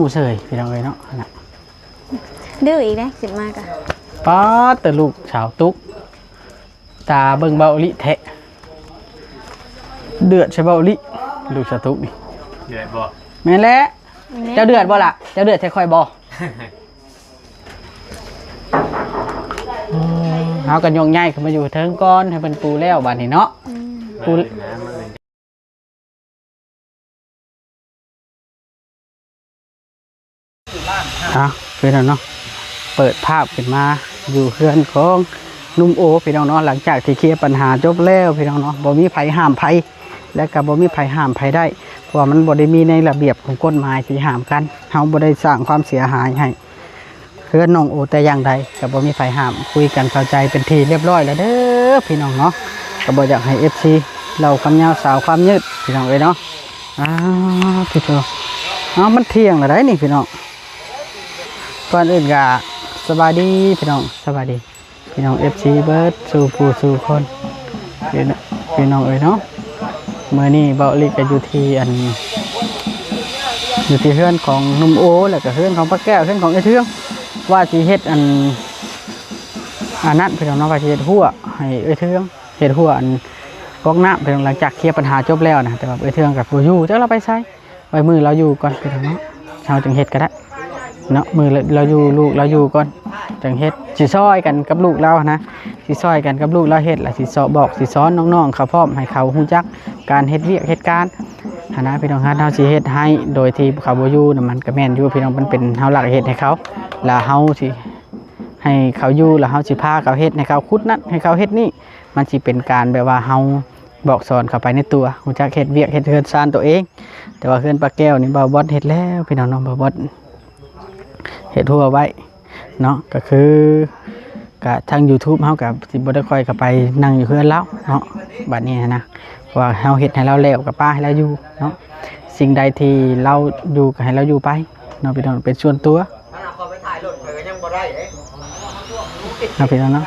ผู้เสยพี่น้องเอ้ยเนาะนะดื้ออีกนะสิมากอะป๊อดแต่ลูกสาวตุ๊กตาเบิ่งเบาลิแทะเดือดใช่เบาลิลูกสาวตุ๊กนี่เดือดบ่แม่นแล้วเจ้าเดือดบ่ล่ะเจ้าเดือดใช่ค่อยบ่เอากันยงใหญ่ขึ้นมาอยู่เทิงก้อนให้เป็นปูแล้วบัดนี้เนาะปูพี่น้องเนาะเปิดภาพขึ้นมาอยู่เฮือนของนุ่มโอพี่น้องเนาะหลังจากที่เคลียร์ปัญหาจบแล้วพี่น้องเนาะบ่มีไผห้ามไผและก็บ่มีไผห้ามไผได้เพราะว่ามันบ่ได้มีในระเบียบของกฎหมายที่ห้ามกันเฮาบ่ได้สร้างความเสียหายให้เฮือนน้องโอแต่อย่างใดก็บ่มีไผห้ามคุยกันเข้าใจเป็นทีเรียบร้อยแล้วเด้อพี่น้องเนาะก็บ่อยากให้ FC เราคำยาวสาวความยืดพี่น้องเอ้ยเนาะพี่น้องมันเที่ยงแล้วได้นี่พี่น้องก่อนอื่นก็สบายดีพี่น้องสบายดีพี่น้อง FC เบิร์ดสู่ผู้สู่คนพี่น้องเอ้ยเนาะเมื่อนี้เบาลิก็อยู่ที่เฮือนของนุ่มโอแล้วก็เฮือนของป้าแก้วเฮือนของไอ้เทืองว่าสิเฮ็ดอันนั้นพี่น้องเนาะว่าสิเฮ็ดหัวให้ไอ้เทืองเฮ็ดหัวก๊อกน้ำพี่น้องหลังจากเคลียร์ปัญหาจบแล้วนะแต่ว่าไอ้เทืองกับบ่อยู่จักเราไปใช้ไว้มือเราอยู่ก่อนพี่น้องเนาะเฮาจึงเฮ็ดก็ได้เนาะมือเราอยู่ลูกเราอยู่ก่อนจังเฮ็ดสิซอยกันกับลูกเรานะสิซอยกันกับลูกเราเฮ็ดล่ะสิบอกสิสอนน้องๆเขาพร้อมให้เขาฮู้จักการเฮ็ดเวียกเฮ็ดการนะพี่น้องฮะเฮาสิเฮ็ดให้โดยที่เขาบ่อยู่น่ะมันก็แม่นอยู่พี่น้องมันเป็นเฮาหลักเฮ็ดให้เขาแล้วเฮาสิให้เขาอยู่แล้วเฮาสิพาเขาเฮ็ดให้เขาคุดนั่นให้เขาเฮ็ดนี่มันสิเป็นการแบบว่าเฮาบอกสอนเข้าไปในตัวฮู้จักเฮ็ดเวียกเฮ็ดเฮือนซ่านตัวเองแต่ว่าเฮือนป้าแก้วนี่บ่าวบอสเฮ็ดแล้วพี่น้องน้องบ่าวบอสเฮ็ดหัวไว้เนาะก็คือกะทาง YouTube เฮากับสิบ่ได้ค่อยเข้าไปนั่งอยู่เฮือนแล้วเนาะบัดนี้นะว่าเฮาเฮ็ดให้เราแล้วกับป้าให้เราอยู่เนาะสิ่งใดที่เราอยู่ก็ให้เราอยู่ไปเนาะพี่น้องเป็นส่วนตัวเอาพี่น้องเนาะ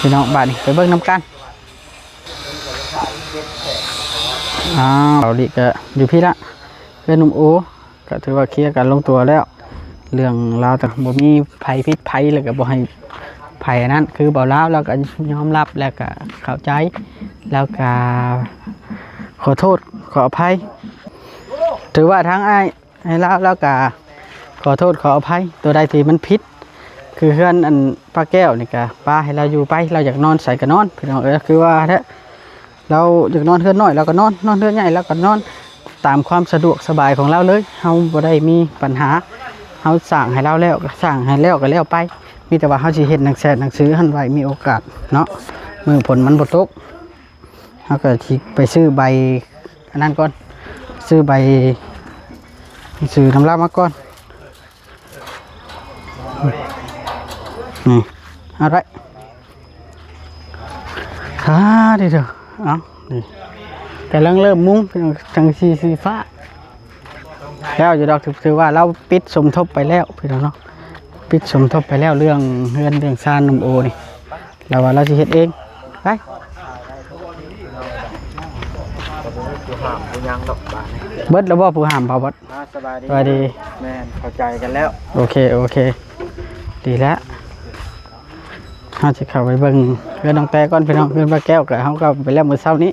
พี่น้องบัดนี้ไปเบิ่งนำกันเราดิก็อยู่พี่ละเพื่อนนุ่มโอก็ถือว่าเคลียร์กันลงตัวแล้วเรื่องราวแต่บ่มีภัยพิษภัยแล้วก็บ่ให้ภัยนั้นคือบ่ลาวแล้วก็ยอมรับแล้วก็เข้าใจแล้วก็ขอโทษขออภัยถือว่าทั้งอ้ายให้ลาวแล้วก็ขอโทษขออภัยตัวใดที่มันผิดคือเฮือนป้าแก้วนี่ก็ป้าให้เราอยู่ไปเราอยากนอนใส่ก็นอนพี่น้องคือว่าแท้เราอยากนอนเฮือนน้อยเราก็นอนเฮือนใหญ่เราก็นอนตามความสะดวกสบายของเราเลยเฮาบ่ได้มีปัญหาเฮาสั่งให้เราแล้วก็สั่งให้แล้วก็แล้วไปมีแต่ว่าเฮาสิเฮ็ดหนังสือหั่นไว้มีโอกาสเนาะมือผลมันบ่ตกเฮาก็สิไปซื้อใบอันนั้นก่อนซื้อใบซื้อน้ำลามาก่อนนี่เอาไว้เดี๋ยวเอานี่แต่เริ่มมุ้งจังสีฟ้าแล้วจะดอกถือว่าเราปิดสมทบไปแล้วพี่น้องเนาะปิดสมทบไปแล้วเรื่องเฮือนเรื่องซานนุ่มโอนี่เราว่าเราจะเฮ็ดเองไปเบิดแล้วบ่ผู้ห้ามเผาเบิดสบายดีแม่เข้าใจกันแล้วโอเคดีแล้วเราจะเข้าไปเบิ่งเพื่อนน้องแต่ก่อนพี่น้องเพื่อนป้าแก้วกับเขาก็ไปแล้วมื้อเช้านี้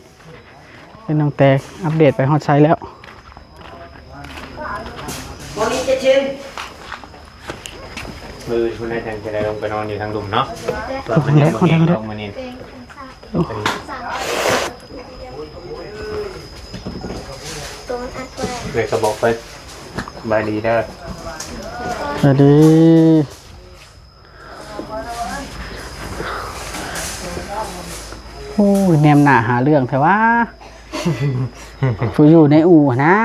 เพื่อนน้องแต่อัปเดตไปฮอดไซแล้วมือคุณนายแทนจะได้ลงไปนอนอยู่ทางดุมเนาะคนเล็กลงมานี่เด็กกระบอกไปบายดีเด้อสวัสดีโอ้ยแนมหน้าหาเรื่องแต่ว่าผู้อยู่ในอู่นะ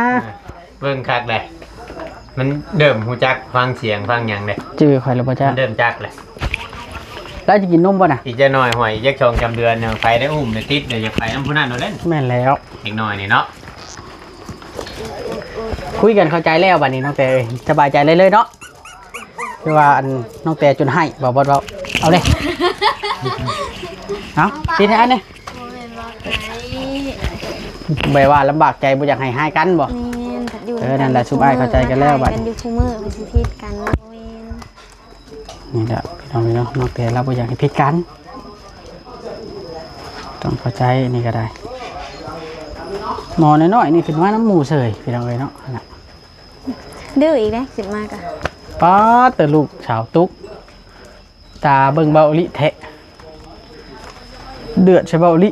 เบิ่งคักเลยมันเดิมหูจักฟังเสียงฟังอย่างเลยจื้อข่อยแล้วบ่จ๊ะเดิมจักเลยแล้วจะกินนมบ่น่ะอีกจะหน่อยหอยยักษ์ชงจำเดือนยังไปได้อุ้มได้ติดเดี๋ยวจะไปน้ำพุนั่นเราเล่นแม่นแล้วอีกหน่อยนี่เนาะคุยกันเข้าใจแล้วบัดนี้น้องแต่สบายใจเลยเนาะคือว่าน้องแต่จนให้บ่เอาเลยเอาทีนี้อันนี้ ใบว่าลำบากใจบ่อยากให้หายกันบ่ แม่นถ้าอยู่ นั่นแหละซุปอ้ายเข้าใจกันแล้วบัด กันอยู่คู่มือมันสิผิดกันแม่น นี่แหละพี่น้องน้องแต่เราบ่อยากให้ผิดกันต้องเข้าใจนี่ก็ได้หมอน้อยๆนี่ขึ้นว่าน้ำหมูเสยพี่น้องเอ้ยเนาะนั่นน่ะ ดื้ออีกแล้วสิมากอะ ป๊าดแต่ลูกสาวตุ๊กตาเบิ่งเบาลิแทะเดือดใช่เบาลิ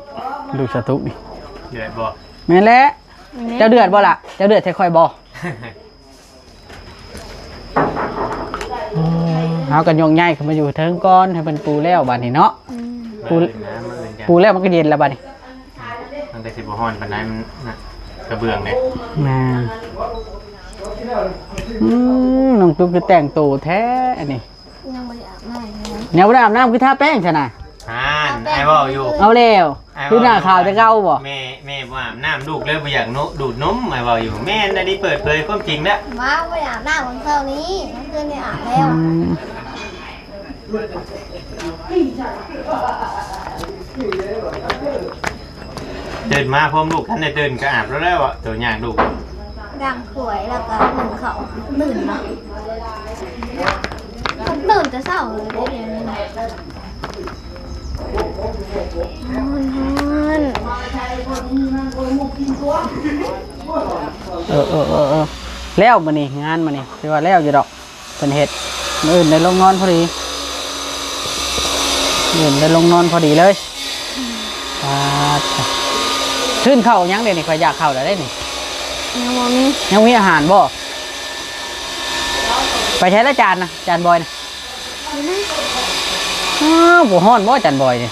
ลูกสาวตุ๊กนี่ เดือดบ่ แม่นแหละเจ้าเดือดบ่ล่ะเจ้าเดือดใช่ค่อยบ่เฮากันยงใหญ่ขึ้นมาอยู่เทิงก่อนให้เพิ่นปูแล้วบัดนี้เนาะ ปู น้ำมันอื่นกัน ปูแล้วมันก็เย็นแล้วบัดนี้ มันก็สิบ่ฮ้อนปานใดมันน่ะกระเบื้องเนี่ย แม่นน้องตุ๊กคือแต่งตัวแท้อันนี้ ยังบ่ได้อาบน้ำเลย แนวบ่ได้อาบน้ำคือทาแป้งใช่น่ะ ไอ้เว้าอยู่ เอาแล้วคือหน้าขาวจะเก่าบ่ แม่บ่อาบน้ำลูกเลยบ่อยากดูดนมไอ้เว้าอยู่แม่อันนี้เปิดเผยความจริงแล้ว ว้าบ่ได้อาบน้ำวันเสาร์นี้เมื่อคืนได้อาบแล้ว ตื่นมาพร้อมลูกท่านได้ตื่นก็อาบแล้วอ่ะตัวอย่างลูก ดังขวยแล้วก็หนึ่งเขาตื่นเนาะตื่นแต่เช้าเลยได้เดี๋ยวนี้นะฮอน แล้วมื้อนี้งานมื้อนี้คือว่าแล้วอยู่ดอกเป็นเฮ็ดมื้ออื่นได้ลงนอนพอดีมื้ออื่นได้ลงนอนพอดีเลยขึ้นเข้ายังเด้นี่ข่อยอยากเข้าแล้วได้นี่ ยังบ่มี ยังมีอาหารบ่ไปใช้ละจานนะจานบอยนะอ้าวบ่ฮ้อนบ่จานบอยนี่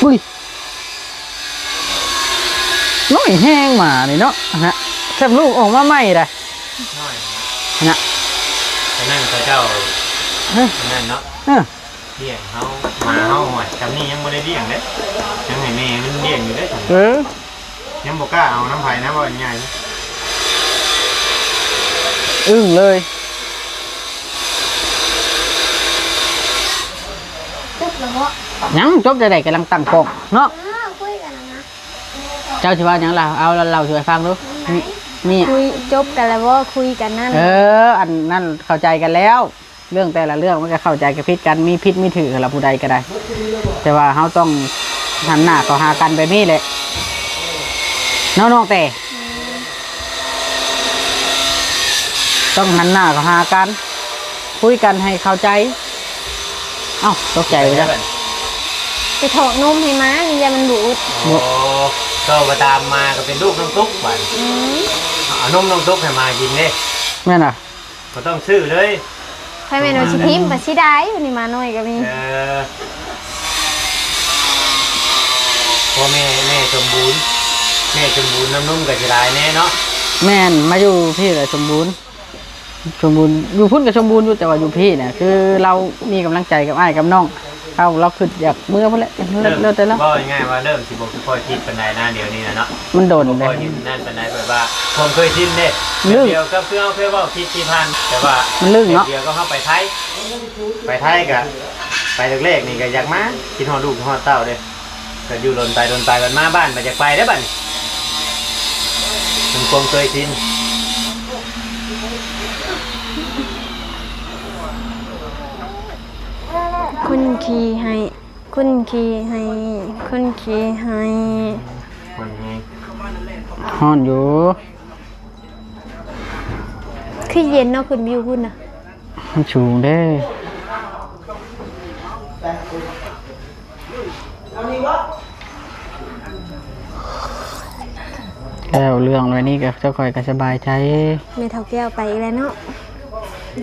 อุ้ยน้อยแห้งมานี่เนาะนะแซ่บลูกออกมาใหม่ได้ น้อย นะ แต่นั่นเขาเจ้า เฮ้ย นั่นเนาะ เออ เลี้ยงเฮามาเฮาหอยจำนี่ยังบ่ได้เลี้ยงเด้ยังให้แม่มันเลี้ยงอยู่เด้ เออ ยังบ่กล้าเอาน้ำไผ่นะบ่ใหญ่ อึ้งเลย ตึกแล้วบ่ ยังจบได้ๆกำลังตั้งกล้องเนาะ อ้าวคุยกันแล้วนะ เจ้าสิว่าหยังล่ะเอาเราช่วยฟังดูนี่ คุยจบกันแล้วบ่คุยกันนั่น อันนั้นเข้าใจกันแล้ว เรื่องแต่ละเรื่องมันก็เข้าใจกับพิษกันมีพิษมีถือกับเราผู้ใดก็ได้ แต่ว่าเราต้องหันหน้าเข้าหากันแบบนี้แหละน้องๆแต่ต้องหันหน้าเข้าหากันคุยกันให้เข้าใจเอ้าตกใจเลยจ้ะ ไปถอกนมให้ม้านี่อย่ามันบูด โอ้ก็ไปตามมาก็เป็นลูกน้องตุ๊กบัดเอานมน้องตุ๊กให้มากินเด้ แม่น่ะ ก็ต้องซื้อเลย ใครแม่นว่าสิพิมพ์บ่สิได้อยู่นี่มาหน่อยก็มี พ่อแม่สมบูรณ์น้ำนุ่มกับชลายแน่เนาะ แม่นมาอยู่พี่เลยสมบูรณ์อยู่พุ่นกับสมบูรณ์อยู่แต่ว่าอยู่พี่เนี่ยคือเรามีกำลังใจกับอ้ายกับน้องเราคืออยากเมื่อพุ่นแหละเลิกแต่แล้ว ก็ง่ายว่าเริ่มสิบอกค่อยคิดปันไดหน้าเดี๋ยวนี้นะเนาะ มันโดน ค่ เล อย ย คิดนั่นปันไดแบบว่าผมเคยชินเด้ ลึก เดียวก็เพื่อว่าคิดที่พันแต่ว่า มันลึกเนาะ เดียวก็เข้าไปไทยกับไปเล็กๆนี่ก็อยากมาคิดฮอดลูกฮอดเต้าเด้ก็อยู่โดนไปกันมาบ้านมาจากไปได้อบัดนี้มันความเคยชิน คุณขี่ให้คุณขี่ให้คุณขี่ให้ คนนี้ ฮ้อนอยู่ คือเย็นเนาะคุณวิวคุณน่ะ มันชูงเด้แล้วเรื่องไว้นี่ก็เจ้าคอยก็สบายใจ แม่เฒ่าแก้วไปอีกแล้วเนาะ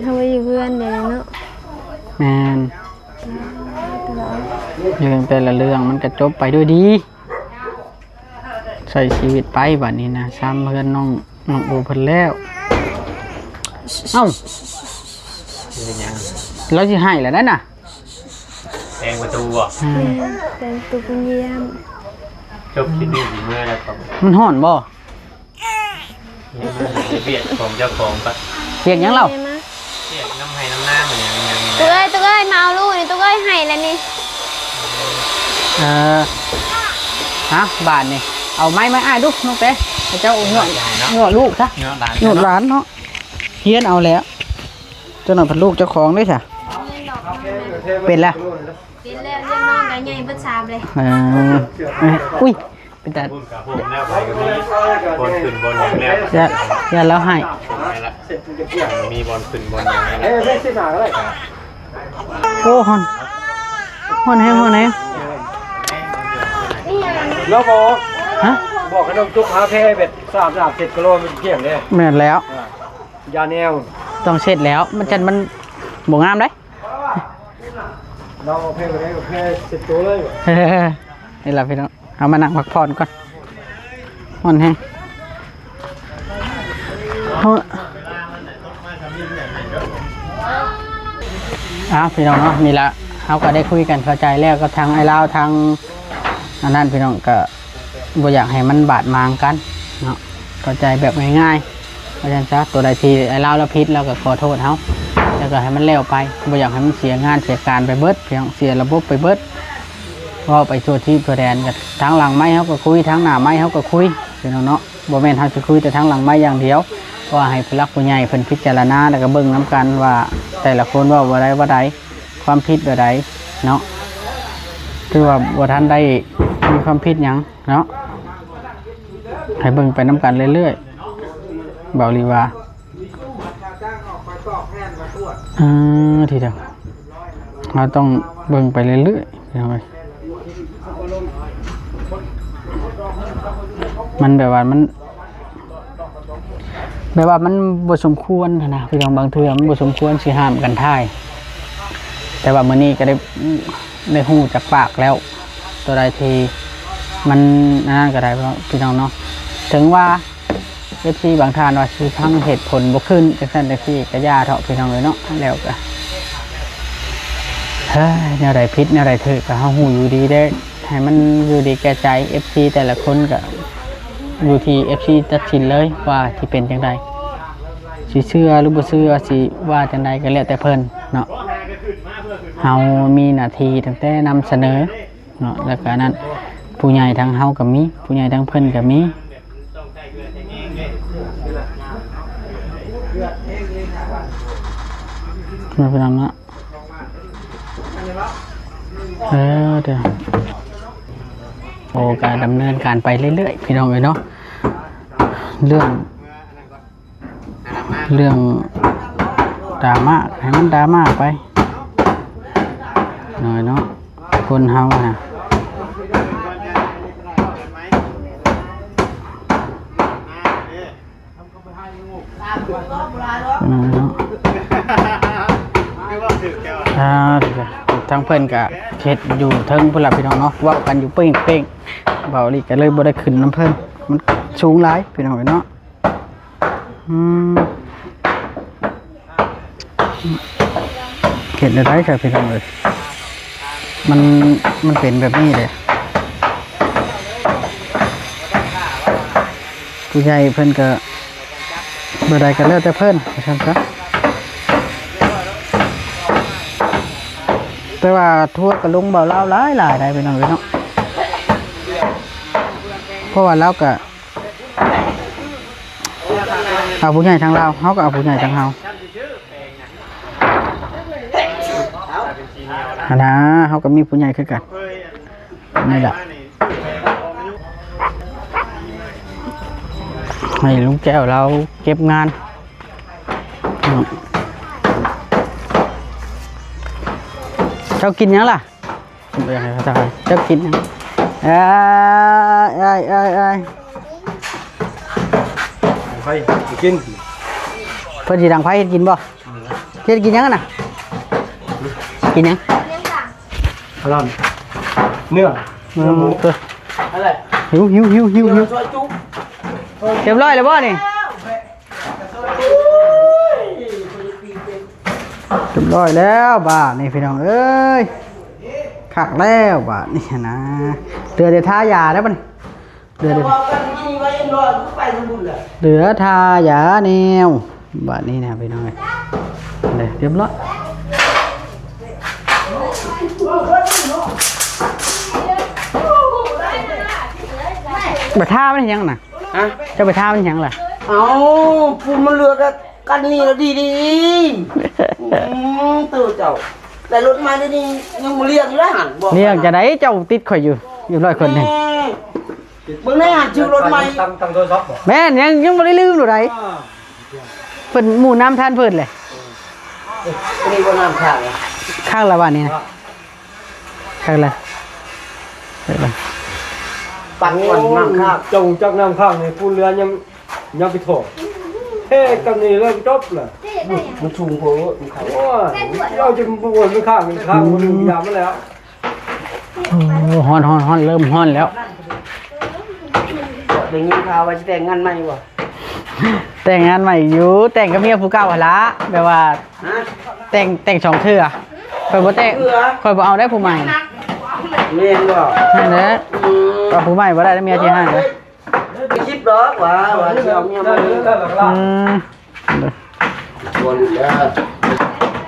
เฮาไปอยู่เพื่อนเดี๋ยวนี้เนาะ แมนเรื่องแต่ละเรื่องมันก็จบไปด้วยดีใช้ชีวิตไปบัดนี้นะซ้ำเพื่อนน้องโอเพิ่นแล้วเอ้า เป็นยัง เราสิให้แล้วนั่นน่ะ แปลงประตูบ่ เป็นตุกุเยี่ยม จบคิดดีเมื่อแล้วครับ มันฮ้อนบ่ เบียดของเจ้าของปะ เปียกหยังเรา ได้มะ เบียดน้ำให้น้ำหน้าเหมือนยัง ตุ๊กเอ้ยมาเอาลูกนี่ตุ๊กเอ้ยให้แล้วนี่ เออ ฮะบาทนี่เอาไม้มาอ้ายดูน้องเต้เจ้าเงาะลูกซะ เนาะหลาน เงาะหลานเนาะเฮียนเอาแล้วเจ้าหน่อยพันลูกเจ้าของด้วยจ้ะเป็นแล้ว เป็นแล้วเรื่องน้องได้ใหญ่เบิด3เลย อุ้ยเป็นแต่ บุญกับผมแล้วไปก็มีบอลขึ้นบอลอย่างแล้ว อย่าแล้วให้ มีบอลขึ้นบอลอย่างแล้ว ไม่ใช่หนาก็ได้ โอ้ฮอนแห้ง แล้วบอก ฮะ บอกขนมจุกหาแพ้เบ็ด7กิโลมันเกี่ยงเลย แม่นแล้ว ยาแนว ต้องเสร็จแล้วมันบ่งามได้ เราแพ้ไปได้แพ้10ตัวเลย นี่ล่ะพี่น้องเอามานั่งพักผ่อนก่อนฮอนแห้งพี่น้องเนาะนี่ละเขาก็ได้คุยกันเข้าใจแล้วก็ทางไอ้ลาวทางอันนั้นพี่น้องก็บ่อยากให้มันบาดหมางกันเนาะเข้าใจแบบง่ายๆเพราะฉะนั้นซะตัวใดที่ไอ้ลาวแล้วผิดเราก็ขอโทษเขาแล้วก็ให้มันแล้วไปบ่อยากให้มันเสียงานเสียการไปเบิดเพียงเสียระบบไปเบิดว่าไปตัวที่ตัวแดนกันทางหลังไม้เขาก็คุยทางหน้าไม้เขาก็คุยพี่น้องเนาะบ่แม่นเขาจะคุยแต่ทางหลังไม้อย่างเดียวว่าให้ผู้หลักผู้ใหญ่เพิ่นพิจารณาแล้วก็เบิ่งน้กันว่าแต่ละคนว่าใดความผิดแบบใดเนาะคือว่าบ่ทันได้มีความผิดหยังเนาะให้เบิ่งไปน้กันเรื่อยๆเบาลีว่าทีเดียวเราต้องเบิ่งไปเรื่อยๆเอาไว้มันแบบว่ามันบ่สมควรนะพี่น้องบางเทื่อมันบ่สมควรสิห้ามกันท่ายแต่ว่ามื้อนี้ก็ได้ฮู้จากปากแล้วตัวใดที่มันนั่นก็ได้พี่น้องเนาะถึงว่า FC บางท่านว่าสิทั้งเหตุผลบ่ขึ้นจังซั่นจังซี่ก็ย่าเถาะพี่น้องเลยเนาะแล้วก็เฮ้ยแนวใดผิดแนวใดถูกก็เฮาฮู้อยู่ดีได้ให้มันอยู่ดีแก่ใจ FC แต่ละคนก็อยู่ที่ FC ตัดสินเลยว่าสิเป็นจังไดสิเชื่อหรือบ่เชื่อสิว่าจังไดก็แล้วแต่เพิ่นเนาะเฮามีหน้าที่ตั้งแต่นำเสนอเนาะแล้วก็นั้นผู้ใหญ่ทางเฮาก็มีผู้ใหญ่ทางเพิ่นก็มีมาไปทำละเดี๋ยวโอ้การดำเนินการไปเรื่อยๆพี่น้องเลยเนาะเรื่องดราม่าให้มันดราม่าไปหน่อยเนาะคนเฮานะทั้งเพื่อนกับเฮ็ดอยู่เทิงพุ่นล่ะพี่น้องเนาะว่ากันอยู่เป้งเบาลีก็เลยบ่ได้ขึ้นน้ำเพิ่นมันสูงหลายพี่น้องเนาะเฮ็ดได้ครับพี่น้องเอ้ยมันเป็นแบบนี้เลยผู้ใหญ่เพิ่นก็บ่ได้ก็แล้วแต่เพิ่นว่าซั่นซะแต่ว่าทั่วกับลุงเบาเล่าหลายได้ไปหน่อยเนาะเพราะว่าเราก็เอาผู้ใหญ่ทางเราเขาก็เอาผู้ใหญ่ทางเรานะเขาก็มีผู้ใหญ่คือกันนี่แหละให้ลุงแก้วเราเก็บงานเจ้ากินยังล่ะเจ้ากินยังไปกินเพื่อนสีดังไฟกินบ่กินยังน่ะกินยังอร่อยเนื้อหมูอะไรหิวเรียบร้อยแล้วบ่นี่เรียบร้อยแล้วบ้านี่พี่น้องเอ้ยขักแล้วบ้านี่นะเดือดท่ายาได้ป่ะเดือดทายาแนวบ้านี่นะพี่น้องเลยเรียบร้อย ไปท่ามันยังน่ะ ฮะ จะไปท่ามันยังล่ะ เอาพูดมันเลือกกันนี่แล้วดีตื่นเจ้าแต่รถมาได้นี่ยังมาเรียกอยู่แล้วหันบอก เรียกจะได้เจ้าติดข่อยอยู่ร้อยคนหนึ่ง เบิ่งได้หันชื่อรถใหม่ ตั้งโทรศัพท์บ่ แม่นยังไม่ได้ลืมหรือไรเพิ่นหมู่น้ำท่านเพิ่นเลย นี่ก็น้ำข้าง ข้างละวันนี้นะข้างละเดี๋ยวละ ปักวันน้ำข้าง เจ้าจักน้ำข้างนี่ผู้เรือยังไปโถเฮ้กันนี่เริ่มจบเลย มันชุงโหมันเขา โอ้ยเราจะบวนไม่ข้างมันข้างมันยามมาแล้ว โอ้ฮ้อนเริ่มฮ้อนแล้ว ได้ยินข่าวว่าจะแต่งงานใหม่บ่ แต่งงานใหม่อยู่แต่งกับเมียผู้เก่าหั่นละแบบว่า ฮะ แต่งสองเทื่อคอยบ่แต่งคอยบ่เอาได้ผู้ใหม่ เมนบ่ นั่นแหละเอาผู้ใหม่บ่ได้แล้วเมียสิให้เลย ไปคิดดอกว่าสิเอาเมียมา อืม วนแล้ว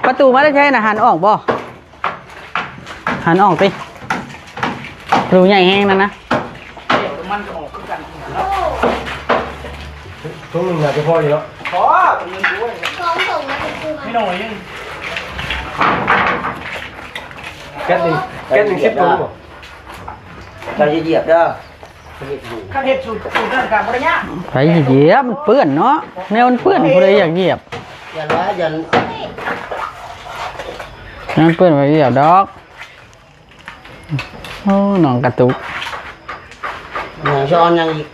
ประตูมาได้ใช่นะหันออกบ่หันออกติรูใหญ่แห้งนั่นนะ ช่วงนึงอยากจะพออยู่แล้ว ขอ แก๊สหนึ่งคลิปตัวบ่ เราจะเหยียบเด้อ ไปเหยียบมันเปื้อนเนาะแนวมันเปื้อนผู้ใดอยากเหยียบ อย่าว่าอย่า นั่นเปื้อนไปเหยียบดอกโอ้หนองกระตุก อย่าช้อนยังอีก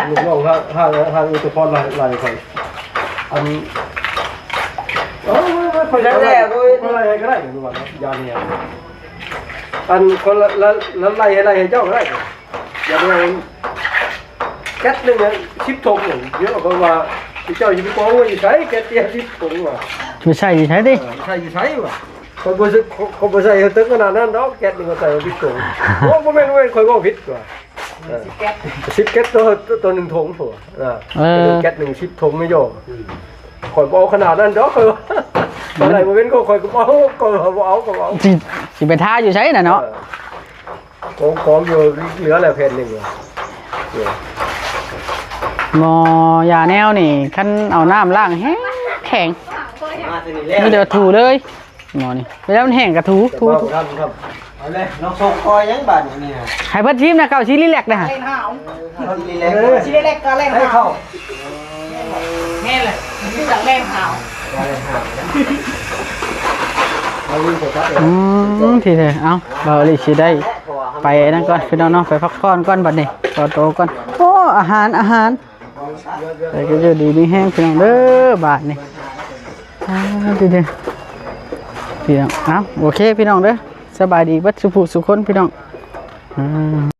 ลูกน้องทางอุตพรหลายคนอันคนแรกคนอะไรก็ได้ดูว่ายาเนี่ยอันคนละไล่อะไรให้เจ้าก็ได้อย่าไปแก๊สหนึ่งชิปทงอย่างเยอะเพราะว่าเจ้าอยู่ที่กองว่าอยู่ใช้แก๊สเตี้ยชิปทงว่ะ ไม่ใช่ใช่ดิ ใช่อยู่ใช้ว่ะคนบ่ใส่ตึกขนาดนั้นดอกแก๊สหนึ่งก็ใส่ชิปทงโอ้บ่แม่นว่าคอยว่าผิดว่ะชิปแก๊สตัวหนึ่งทงผัวแก๊สหนึ่งชิปทงไม่โยกคอยเอาขนาดนั้นดอกคอยอะไรบ่เป็นก็คอยก็เอาก็เอา สิไปท่าอยู่ใช่น่ะเนาะ ของอยู่เหลือแล้วเพนหนึ่งเลย หมอยาแนวนี่คันเอาน้ำล้างแห้งแข็ง มาทีนี้แล้ว นี่เดี๋ยวถูเลยหมอนี่ไปแล้วมันแห้งกระถู ครับเอาเลย น้องส่งคอยยังบาดนี่นะ ให้เพิ่นชิมนะเก่าชิลิแลกนะฮะ ทีนี้แล้ว ชิ้นเล็กก็เล็กให้เข้า แม่เลยนี่จากแม่ขาว เอาลิ้นกดซับ ทีเถอะเอาเราลิสิได้ไปนั่นก่อนพี่น้องเนาะไปพักผ่อนก่อนบัดนี้ต่อโตก่อนโอ้อาหารแต่ก็จะดีมีแห้งพี่น้องเด้อบาทนี่ทีเถอะพี่น้องเอาโอเคพี่น้องเด้อสบายดีเบัดสุขสุขคนพี่น้อง